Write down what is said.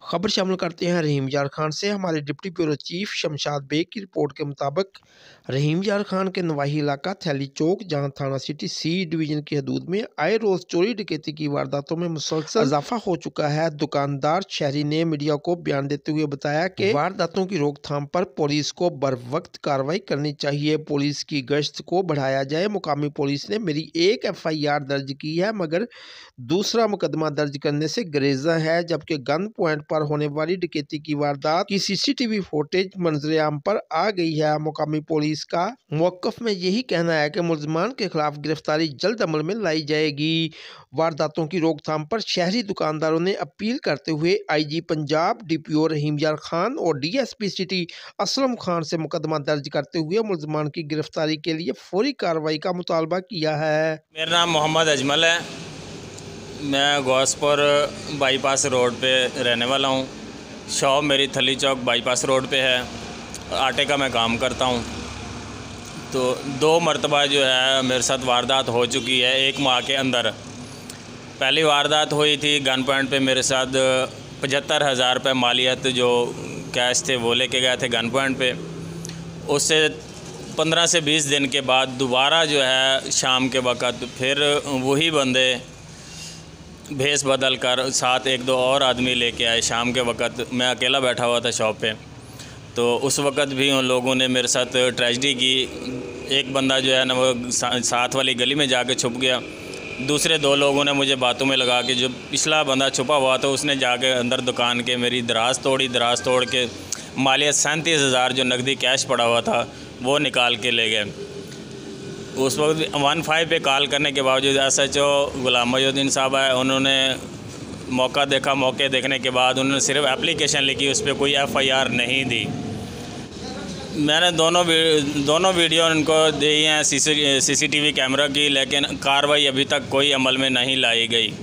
खबर शामिल करते हैं रहीम यार खान से। हमारे deputy bureau chief Shamshad Baig की रिपोर्ट के मुताबिक रहीम यार खान के नवाही इलाका थैली चौक, जहां थाना सिटी सी डिवीजन की हदूद में आए रोज चोरी डकैती की वारदातों में मुसलसल इजाफा हो चुका है। दुकानदार शहरी ने मीडिया को बयान देते हुए बताया कि वारदातों की रोकथाम पर पुलिस को बर वक्त कार्रवाई करनी चाहिए, पुलिस की गश्त को बढ़ाया जाए। मुकामी पुलिस ने मेरी एक FIR दर्ज की है, मगर दूसरा मुकदमा दर्ज करने से गुरेजा है, जबकि गन पॉइंट पर होने वाली डकैती की वारदात की CCTV फुटेज मंजरेआम पर आ गई है। मुकामी पुलिस का मौकफ में यही कहना है कि मुलजमान के खिलाफ गिरफ्तारी जल्द अमल में लाई जाएगी। वारदातों की रोकथाम पर शहरी दुकानदारों ने अपील करते हुए IG पंजाब DPO रहीम यार खान और DSP सिटी असलम खान से मुकदमा दर्ज करते हुए मुलजमान की गिरफ्तारी के लिए फौरी कार्रवाई का मुतालबा किया है। मेरा नाम मोहम्मद अजमल है। मैं गौसपुर बाईपास रोड पे रहने वाला हूँ। शॉप मेरी थली चौक बाईपास रोड पे है। आटे का मैं काम करता हूँ। तो 2 मरतबा जो है मेरे साथ वारदात हो चुकी है 1 माह के अंदर। पहली वारदात हुई थी गन पॉइंट पे, मेरे साथ 75,000 रुपये मालियत जो कैश थे वो लेके गए थे गन पॉइंट पे। उससे 15 से 20 दिन के बाद दोबारा जो है शाम के वक़्त फिर वही बंदे भेस बदल कर साथ 1-2 और आदमी लेके आए। शाम के वक़्त मैं अकेला बैठा हुआ था शॉप पे, तो उस वक़्त भी उन लोगों ने मेरे साथ ट्रेजेडी की। एक बंदा जो है ना वो साथ वाली गली में जाके छुप गया। दूसरे 2 लोगों ने मुझे बातों में लगा के, जो पिछला बंदा छुपा हुआ था उसने जाके अंदर दुकान के मेरी दराज तोड़ के मालियत 37,000 जो नकदी कैश पड़ा हुआ था वो निकाल के ले गए। उस वक्त 15 पे कॉल करने के बावजूद SHO गुलाम मजूद्दीन साहब आए। उन्होंने मौका देखा, मौके देखने के बाद उन्होंने सिर्फ एप्लीकेशन लिखी, उस पर कोई FIR नहीं दी। मैंने दोनों वीडियो उनको दी हैं CCTV कैमरा की, लेकिन कार्रवाई अभी तक कोई अमल में नहीं लाई गई।